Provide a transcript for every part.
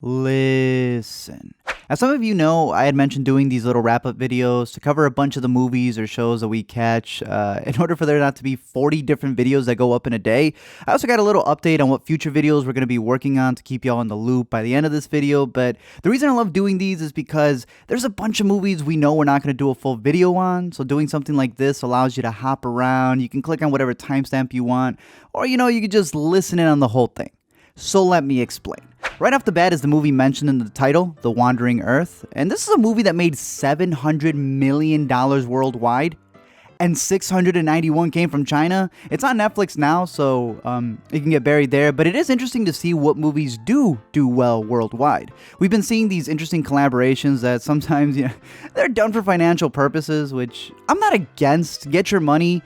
Listen. As some of you know, I had mentioned doing these little wrap-up videos to cover a bunch of the movies or shows that we catch. In order for there not to be 40 different videos that go up in a day, I also got a little update on what future videos we're going to be working on to keep y'all in the loop by the end of this video. But the reason I love doing these is because there's a bunch of movies we know we're not going to do a full video on. So doing something like this allows you to hop around. You can click on whatever timestamp you want, or you could just listen in on the whole thing. So let me explain. Right off the bat is the movie mentioned in the title, The Wandering Earth. And this is a movie that made $700 million worldwide, and 691 came from China. It's on Netflix now, so it can get buried there. But it is interesting to see what movies do well worldwide. We've been seeing these interesting collaborations that sometimes, they're done for financial purposes, which I'm not against. Get your money.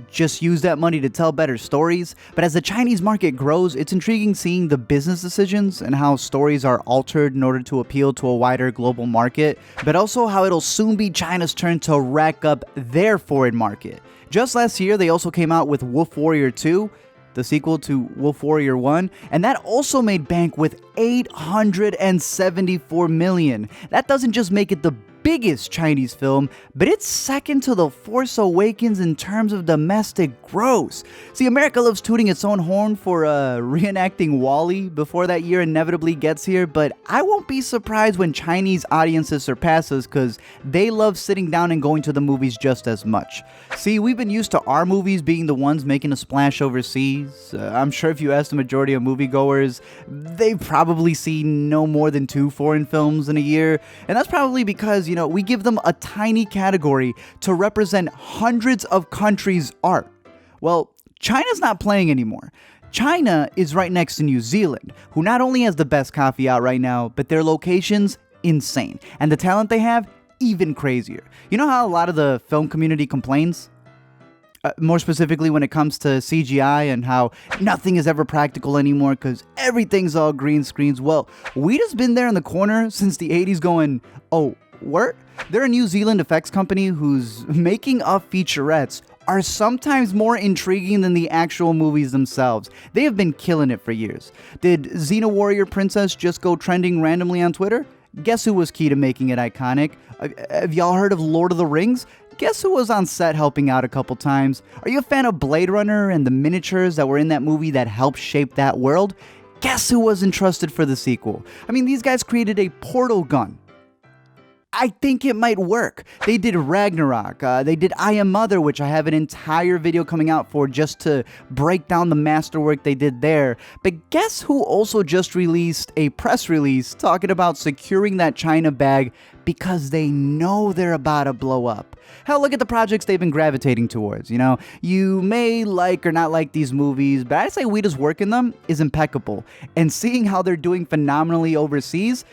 Just use that money to tell better stories. But as the Chinese market grows, it's intriguing seeing the business decisions and how stories are altered in order to appeal to a wider global market, but also how it'll soon be China's turn to rack up their foreign market. Just last year, they also came out with Wolf Warrior 2, the sequel to Wolf Warrior 1, and that also made bank with $874 million. That doesn't just make it the biggest Chinese film, but it's second to The Force Awakens in terms of domestic gross. See, America loves tooting its own horn for reenacting WALL-E before that year inevitably gets here, but I won't be surprised when Chinese audiences surpass us because they love sitting down and going to the movies just as much. See, we've been used to our movies being the ones making a splash overseas. I'm sure if you ask the majority of moviegoers, they've probably seen no more than 2 foreign films in a year, and that's probably because, we give them a tiny category to represent hundreds of countries' art. Well, China's not playing anymore. China is right next to New Zealand, who not only has the best coffee out right now, but their location's insane. And the talent they have, even crazier. You know how a lot of the film community complains? More specifically when it comes to CGI and how nothing is ever practical anymore because everything's all green screens. Well, we just been there in the corner since the 80s going, oh, what? They're a New Zealand effects company whose making of featurettes are sometimes more intriguing than the actual movies themselves. They have been killing it for years. Did Xena Warrior Princess just go trending randomly on Twitter? Guess who was key to making it iconic? Have y'all heard of Lord of the Rings? Guess who was on set helping out a couple times? Are you a fan of Blade Runner and the miniatures that were in that movie that helped shape that world? Guess who was entrusted for the sequel? I mean, these guys created a portal gun. I think it might work. They did Ragnarok. They did I Am Mother, which I have an entire video coming out for just to break down the masterwork they did there. But guess who also just released a press release talking about securing that China bag because they know they're about to blow up. Hell, look at the projects they've been gravitating towards. You may like or not like these movies, but I'd say Wheatus work in them is impeccable. And seeing how they're doing phenomenally overseas,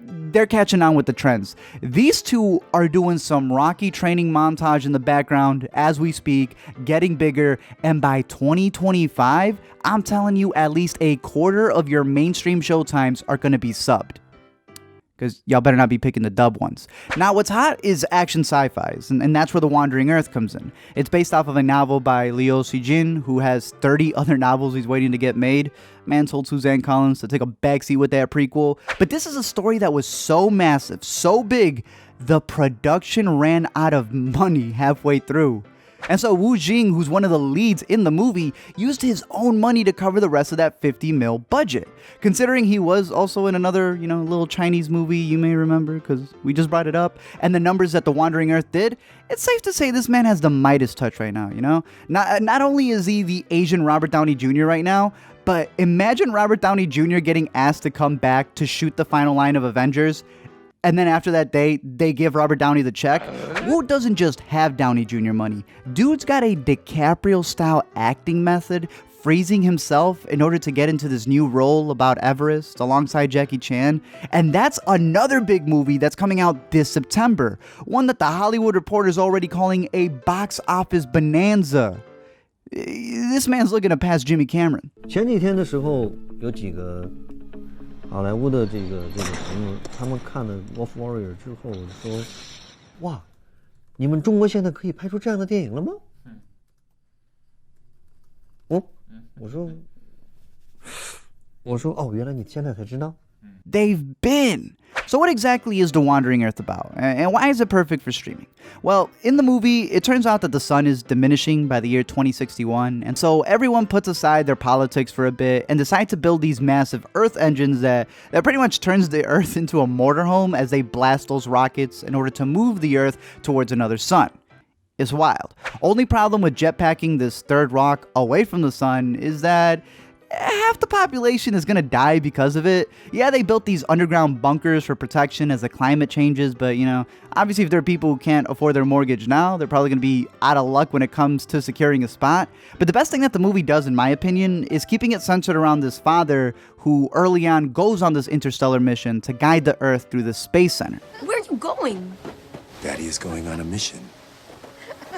they're catching on with the trends. These two are doing some Rocky training montage in the background as we speak, getting bigger, and by 2025, I'm telling you at least a quarter of your mainstream showtimes are going to be subbed. Because y'all better not be picking the dub ones. Now, what's hot is action sci-fis, and that's where The Wandering Earth comes in. It's based off of a novel by Liu Cixin, who has 30 other novels he's waiting to get made. Man told Suzanne Collins to take a backseat with that prequel. But this is a story that was so massive, so big, the production ran out of money halfway through. And so Wu Jing, who's one of the leads in the movie, used his own money to cover the rest of that 50 mil budget. Considering he was also in another, little Chinese movie you may remember because we just brought it up, and the numbers that The Wandering Earth did, it's safe to say this man has the Midas touch right now, Not only is he the Asian Robert Downey Jr. right now, but imagine Robert Downey Jr. getting asked to come back to shoot the final line of Avengers, and then after that they give Robert Downey the check. Wu doesn't just have Downey Jr. money. Dude's got a DiCaprio-style acting method, freezing himself in order to get into this new role about Everest alongside Jackie Chan. And that's another big movie that's coming out this September. One that the Hollywood Reporter is already calling a box office bonanza. This man's looking to pass Jimmy Cameron. 前几天的时候，有几个好莱坞的这个朋友，他们看了《Wolf Warrior》之后说：“哇，你们中国现在可以拍出这样的电影了吗？”我说哦，原来你现在才知道。They've been. So what exactly is The Wandering Earth about, and why is it perfect for streaming? Well, in the movie, it turns out that the sun is diminishing by the year 2061, and so everyone puts aside their politics for a bit and decide to build these massive Earth engines that pretty much turns the Earth into a motorhome as they blast those rockets in order to move the Earth towards another sun. It's wild. Only problem with jetpacking this third rock away from the sun is that half the population is gonna die because of it. Yeah, they built these underground bunkers for protection as the climate changes, but obviously if there are people who can't afford their mortgage now, they're probably gonna be out of luck when it comes to securing a spot. But the best thing that the movie does, in my opinion, is keeping it centered around this father who early on goes on this interstellar mission to guide the Earth through the Space Center. Where are you going? Daddy is going on a mission.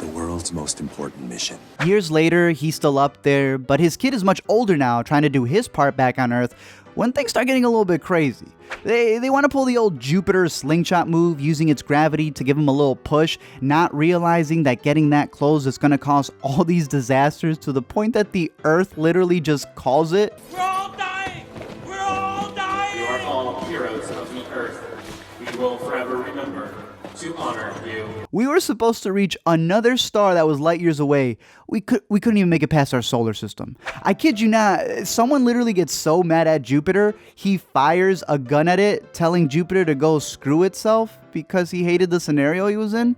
The world's most important mission. Years later, he's still up there, but his kid is much older now, trying to do his part back on Earth, when things start getting a little bit crazy. They want to pull the old Jupiter slingshot move, using its gravity to give him a little push, not realizing that getting that close is going to cause all these disasters to the point that the Earth literally just calls it. We're all dying! We're all dying! You are all heroes of the Earth. We will forever remember to honor you. We were supposed to reach another star that was light years away. We couldn't even make it past our solar system. I kid you not, someone literally gets so mad at Jupiter, he fires a gun at it, telling Jupiter to go screw itself because he hated the scenario he was in.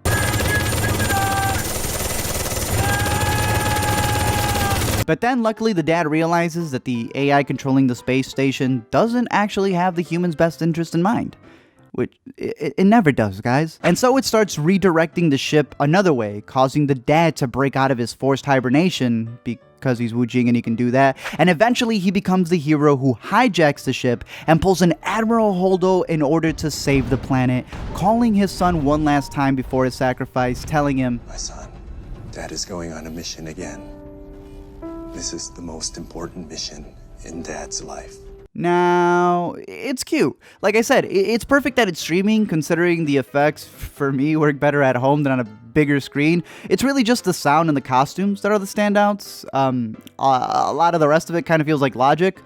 But then luckily the dad realizes that the AI controlling the space station doesn't actually have the human's best interest in mind. Which it never does, guys. And so it starts redirecting the ship another way, causing the dad to break out of his forced hibernation because he's Wu Jing and he can do that. And eventually he becomes the hero who hijacks the ship and pulls an Admiral Holdo in order to save the planet, calling his son one last time before his sacrifice, telling him, My son, Dad is going on a mission again. This is the most important mission in Dad's life. Now, it's cute. Like I said, it's perfect that it's streaming, considering the effects, for me, work better at home than on a bigger screen. It's really just the sound and the costumes that are the standouts. A lot of the rest of it kind of feels like logic.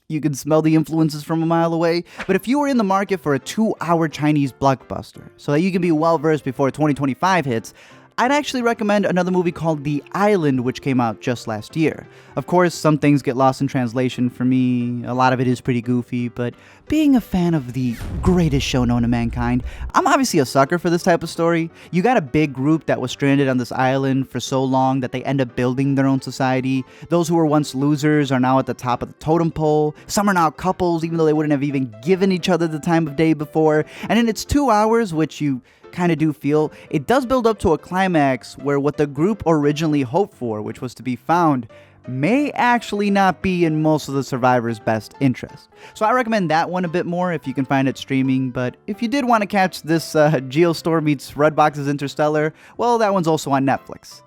You can smell the influences from a mile away. But if you were in the market for a 2-hour Chinese blockbuster, so that you can be well-versed before 2025 hits, I'd actually recommend another movie called The Island, which came out just last year. Of course, some things get lost in translation for me, a lot of it is pretty goofy, but being a fan of the greatest show known to mankind, I'm obviously a sucker for this type of story. You got a big group that was stranded on this island for so long that they end up building their own society. Those who were once losers are now at the top of the totem pole. Some are now couples, even though they wouldn't have even given each other the time of day before. And in its 2 hours, which you kind of do feel, it does build up to a climax where what the group originally hoped for, which was to be found, may actually not be in most of the survivors' best interest. So I recommend that one a bit more if you can find it streaming, but if you did want to catch this Geostorm meets Redbox's Interstellar, well, that one's also on Netflix.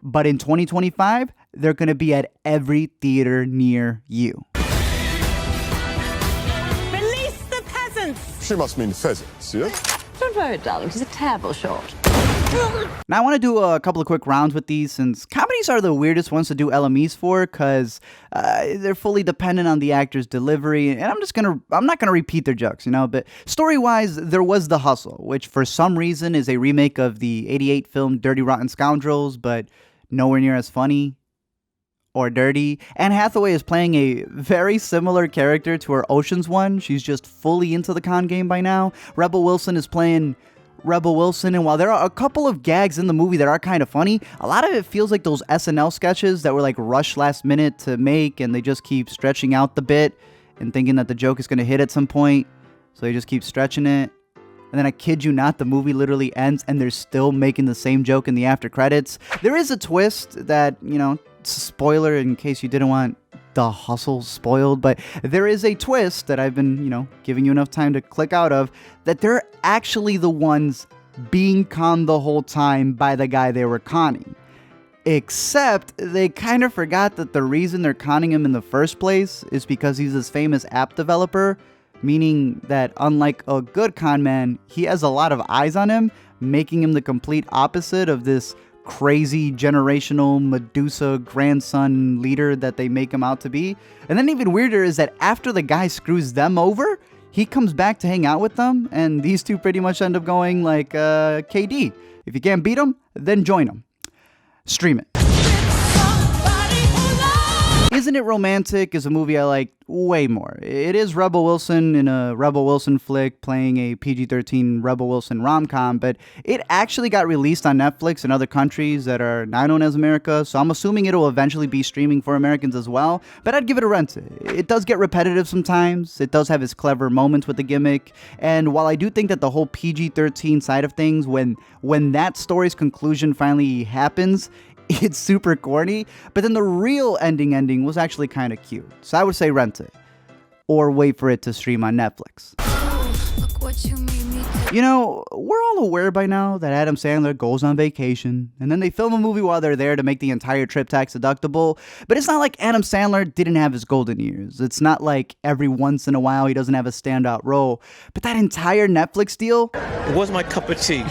But in 2025, they're going to be at every theater near you. Release the peasants! She must mean pheasants, yeah? Don't worry, darling. She's a terrible short. Now I want to do a couple of quick rounds with these, since comedies are the weirdest ones to do LMEs for, because they're fully dependent on the actor's delivery, and I'm not gonna repeat their jokes, but story-wise, there was The Hustle, which for some reason is a remake of the '88 film Dirty Rotten Scoundrels, but nowhere near as funny or dirty. Anne Hathaway is playing a very similar character to her Ocean's one. She's just fully into the con game by now. Rebel Wilson is playing Rebel Wilson, and while there are a couple of gags in the movie that are kind of funny, a lot of it feels like those SNL sketches that were like rushed last minute to make, and they just keep stretching out the bit and thinking that the joke is going to hit at some point, so they just keep stretching it. And then I kid you not, the movie literally ends and they're still making the same joke in the after credits. There is a twist that, it's a spoiler in case you didn't want The Hustle spoiled, but there is a twist that I've been, giving you enough time to click out of, that they're actually the ones being conned the whole time by the guy they were conning. Except they kind of forgot that the reason they're conning him in the first place is because he's this famous app developer, meaning that unlike a good con man, he has a lot of eyes on him, making him the complete opposite of this crazy generational Medusa grandson leader that they make him out to be. And then even weirder is that after the guy screws them over, he comes back to hang out with them, and these two pretty much end up going like KD. If you can't beat him, then join him. Stream it. Isn't It Romantic is a movie I like way more. It is Rebel Wilson in a Rebel Wilson flick playing a PG-13 Rebel Wilson rom-com, but it actually got released on Netflix in other countries that are not known as America, so I'm assuming it'll eventually be streaming for Americans as well, but I'd give it a rent. It does get repetitive sometimes, it does have its clever moments with the gimmick, and while I do think that the whole PG-13 side of things, when that story's conclusion finally happens, it's super corny, but then the real ending was actually kind of cute. So I would say rent it, or wait for it to stream on Netflix. You know, we're all aware by now that Adam Sandler goes on vacation, and then they film a movie while they're there to make the entire trip tax deductible, but it's not like Adam Sandler didn't have his golden years. It's not like every once in a while he doesn't have a standout role, but that entire Netflix deal... It was my cup of tea.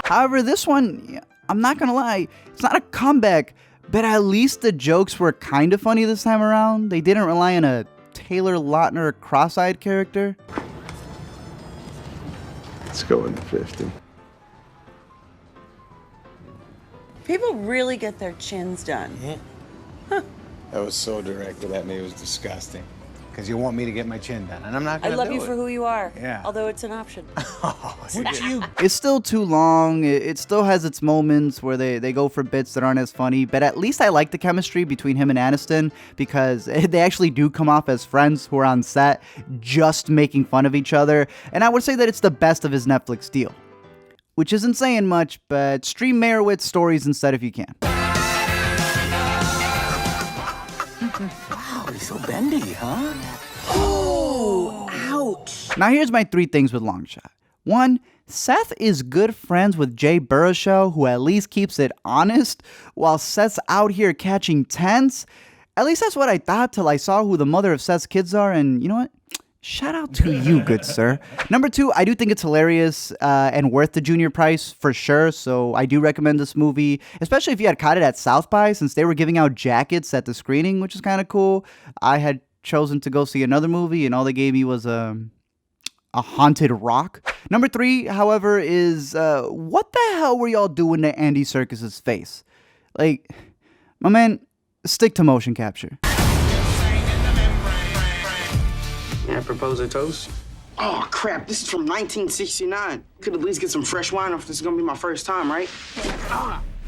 However, this one... I'm not gonna lie, it's not a comeback, but at least the jokes were kind of funny this time around. They didn't rely on a Taylor Lautner cross-eyed character. Let's go in the 50. People really get their chins done. That was so directed at me, it was disgusting. Because you want me to get my chin done, and I'm not gonna I love do you it. for who you are. Yeah. Although it's an option. It's still too long. It still has its moments where they go for bits that aren't as funny, but at least I like the chemistry between him and Aniston because they actually do come off as friends who are on set just making fun of each other, and I would say that it's the best of his Netflix deal. Which isn't saying much, but stream Merowitz's stories instead if you can. Wow, he's so bendy, huh? Oh, ouch. Now here's my 3 things with Longshot. 1, Seth is good friends with Jay Baruchel, who at least keeps it honest, while Seth's out here catching tents. At least that's what I thought till I saw who the mother of Seth's kids are, and you know what? Shout out to you, good sir. Number 2, I do think it's hilarious and worth the junior price for sure, so I do recommend this movie, especially if you had caught it at South by, since they were giving out jackets at the screening, which is kind of cool. I had chosen to go see another movie, and all they gave me was a haunted rock. Number 3, however, is what the hell were y'all doing to Andy Serkis's face? Like, my man, stick to motion capture. May I propose a toast? Oh, crap. This is from 1969. Could at least get some fresh wine if this is going to be my first time, right?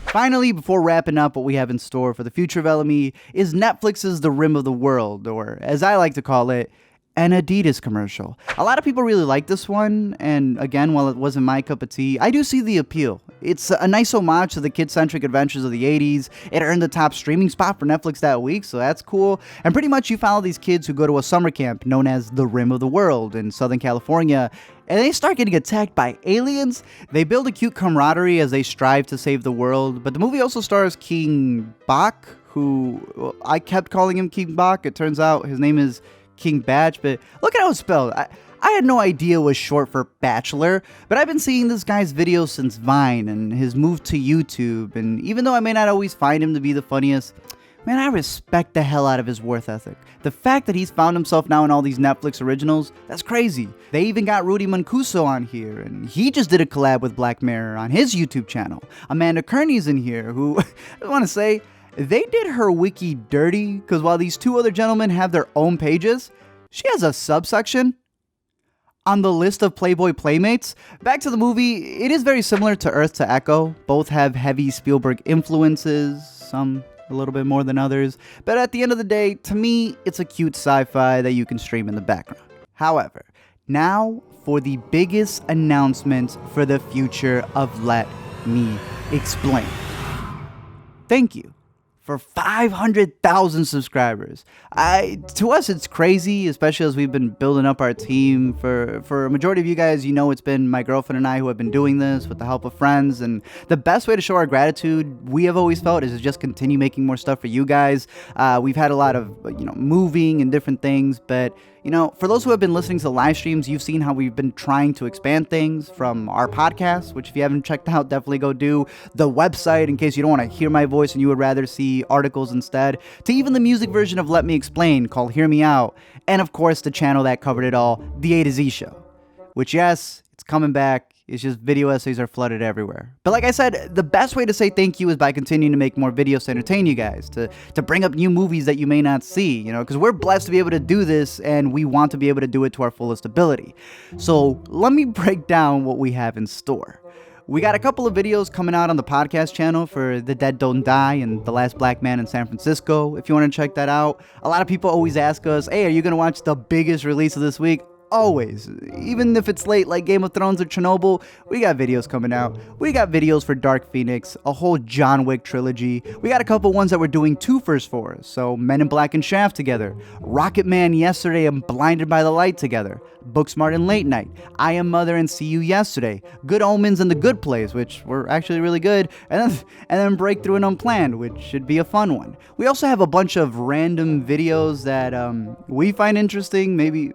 Finally, before wrapping up, what we have in store for the future of LME is Netflix's The Rim of the World, or as I like to call it, an Adidas commercial. A lot of people really like this one, and again, while it wasn't my cup of tea, I do see the appeal. It's a nice homage to the kid-centric adventures of the 80s. It earned the top streaming spot for Netflix that week, so that's cool. And pretty much you follow these kids who go to a summer camp known as the Rim of the World in Southern California, and they start getting attacked by aliens. They build a cute camaraderie as they strive to save the world, but the movie also stars King Bach, who I kept calling him King Bach. It turns out his name is King Batch, but look at how it's spelled. I had no idea it was short for bachelor, but I've been seeing this guy's videos since Vine and his move to YouTube, and even though I may not always find him to be the funniest, man, I respect the hell out of his work ethic. The fact that he's found himself now in all these Netflix originals, that's crazy. They even got Rudy Mancuso on here, and he just did a collab with Black Mirror on his YouTube channel. Amanda Kearney's in here, who, I want to say, they did her wiki dirty, because while these 2 other gentlemen have their own pages, she has a subsection on the list of Playboy Playmates. Back to the movie, it is very similar to Earth to Echo. Both have heavy Spielberg influences, some a little bit more than others, but at the end of the day, to me, it's a cute sci-fi that you can stream in the background. However, now for the biggest announcement for the future of Let Me Explain. Thank you for 500,000 subscribers. To us, it's crazy, especially as we've been building up our team. For a majority of you guys, you know it's been my girlfriend and I who have been doing this with the help of friends, and the best way to show our gratitude, we have always felt, is to just continue making more stuff for you guys. We've had a lot of, moving and different things, but You know, for those who have been listening to the live streams, you've seen how we've been trying to expand things from our podcast, which if you haven't checked out, definitely go do. The website, in case you don't want to hear my voice and you would rather see articles instead, to even the music version of Let Me Explain called Hear Me Out, and of course the channel that covered it all, The A to Z Show, which yes, it's coming back. It's just video essays are flooded everywhere. But like I said, the best way to say thank you is by continuing to make more videos to entertain you guys, to bring up new movies that you may not see, you know, because we're blessed to be able to do this and we want to be able to do it to our fullest ability. So let me break down what we have in store. We got a couple of videos coming out on the podcast channel for The Dead Don't Die and The Last Black Man in San Francisco, if you want to check that out. A lot of people always ask us, hey, are you going to watch the biggest release of this week? Always. Even if it's late like Game of Thrones or Chernobyl, we got videos coming out. We got videos for Dark Phoenix, a whole John Wick trilogy. We got a couple ones that we're doing twofers for, so Men in Black and Shaft together, Rocket Man Yesterday and Blinded by the Light together, Booksmart and Late Night, I Am Mother and See You Yesterday, Good Omens and The Good Place, which were actually really good, and then Breakthrough and Unplanned, which should be a fun one. We also have a bunch of random videos that we find interesting. Maybe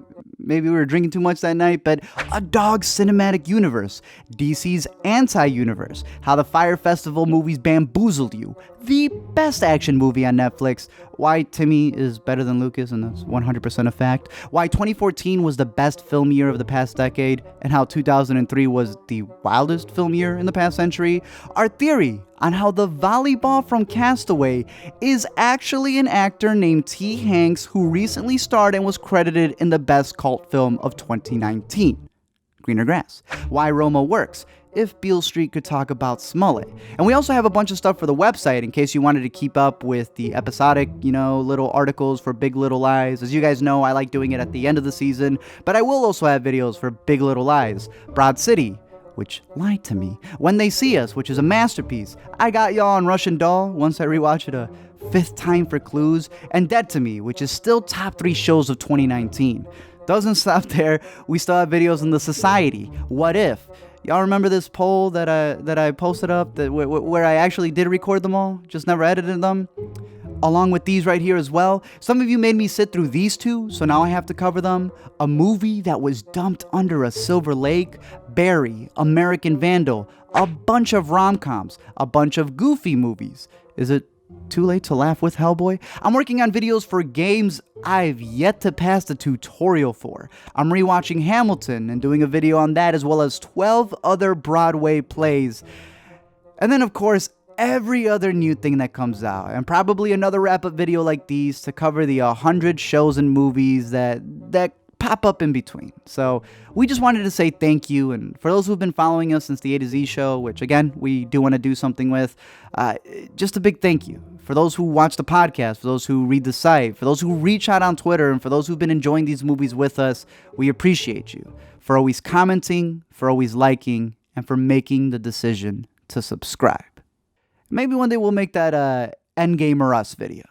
we were drinking too much that night, but a dog cinematic universe, DC's anti-universe, how the Fire Festival movies bamboozled you, the best action movie on Netflix, why Timmy is better than Lucas, and that's 100% a fact, why 2014 was the best film year of the past decade, and how 2003 was the wildest film year in the past century, our theory on how the volleyball from Castaway is actually an actor named T. Hanks who recently starred and was credited in the best cult film of 2019, Greener Grass, why Roma works, if Beale Street could talk about Smollett. And we also have a bunch of stuff for the website in case you wanted to keep up with the episodic, little articles for Big Little Lies. As you guys know, I like doing it at the end of the season, but I will also have videos for Big Little Lies, Broad City, which lied to me, When They See Us, which is a masterpiece, I Got Y'all on Russian Doll, once I rewatch it a fifth time for clues, and Dead to Me, which is still top 3 shows of 2019. Doesn't stop there, we still have videos in The Society, What If? Y'all remember this poll that I posted up where I actually did record them all, just never edited them? Along with these right here as well. Some of you made me sit through these two, so now I have to cover them. A movie that was dumped under a silver lake, Barry, American Vandal, a bunch of rom-coms, a bunch of goofy movies. Is it too late to laugh with Hellboy? I'm working on videos for games I've yet to pass the tutorial for. I'm rewatching Hamilton and doing a video on that, as well as 12 other Broadway plays. And then of course, every other new thing that comes out, and probably another wrap-up video like these to cover the 100 shows and movies that pop up in between. So we just wanted to say thank you, and for those who've been following us since the A to Z show, which again, we do want to do something with, just a big thank you. For those who watch the podcast, for those who read the site, for those who reach out on Twitter, and for those who've been enjoying these movies with us, we appreciate you for always commenting, for always liking, and for making the decision to subscribe. Maybe one day we'll make that Endgame or Us video.